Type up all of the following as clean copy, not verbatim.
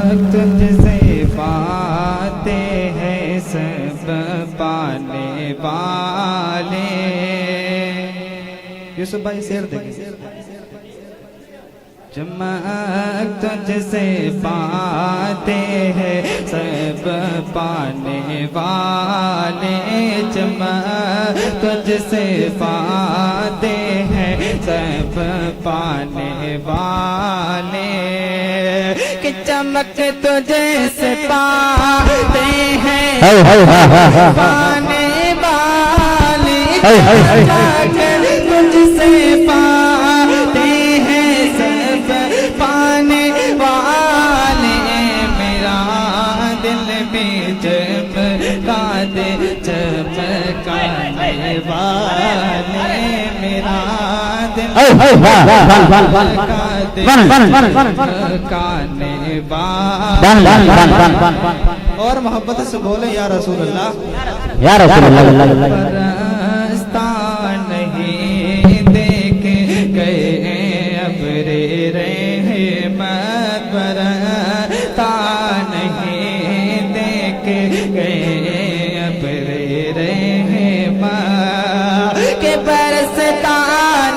تجھ سے پاتے ہیں سب پانے والے. یوسف بھائی شعر دیکھیں. چمک تجھ سے پاتے ہیں سب پانے والے. چمک تجھ سے پاتے ہیں سب پانے والے. کہ چمک تجھ سے پاتے ہیں پانے والے. چمک تجھ سے پاتے ہیں سب پانے والے. میرا دل بھی چمکا دے چمکانے والے. میرا دل چمکا دے چمکانے والے. اور محبت سے بولے یا رسول اللہ یا رسول اللہ. راستہ نہیں دیکھے گئے ابرے رحمت. برستا نہیں دیکھے گئے ابرے رحمت. کہ برستا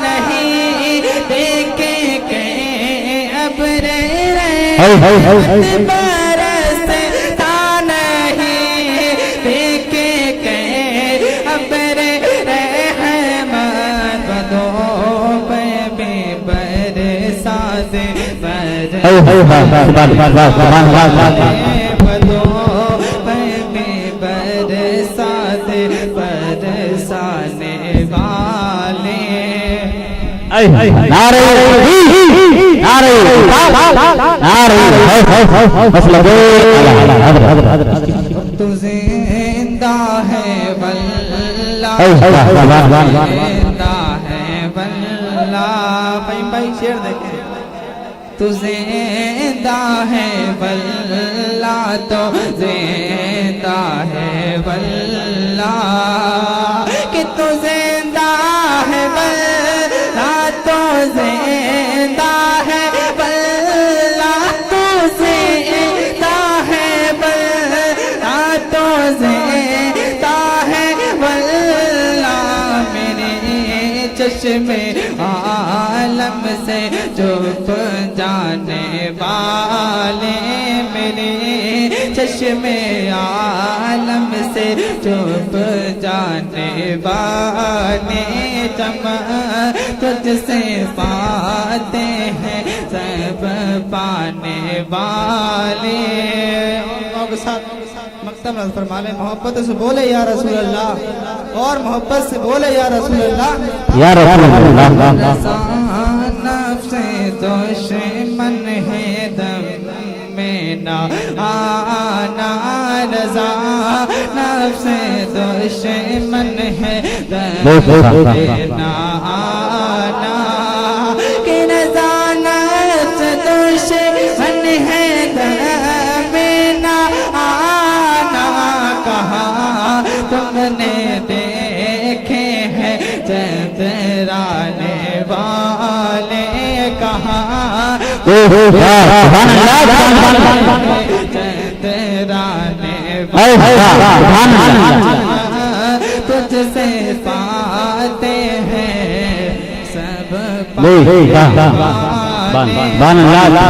نہیں دیکھے گئے ابرے رحمت. برستا نہیں دیکھے گئے ابرے رحمت. بدو بے برسا دے بدو بے برسا دے برسانے والے. نعرہ تو زندہ ہے واللہ زندہ ہے واللہ. بھائی شعر دیکھیں. تو زندہ ہے واللہ تو زندہ ہے واللہ. کہ تو زندہ ہے واللہ تو زندہ ہے واللہ. تو زندہ ہے واللہ تو زندہ ہے واللہ. میرے چشمے عالم سے چھپ جانے والے. میرے چشمے عالم سے چھپ جانے والے. چمک تجھ سے پاتے ہیں سب پانے والے. مکتب نظر فرما لیں. محبت سے بولے یا رسول اللہ. اور محبت سے بولے یا رسول اللہ یا رسول اللہ. نفس دشمن ہے دم میں نہ آنا رضا. نفس دشمن ہے دم میں نہ آنا. کہ رضا نفس دشمن ہے دم میں نہ آنا. کہا تم نے دیکھے ہیں چندرانے والے. کہاں چندرانے تجھ سے پاتے ہیں سب پانے والے.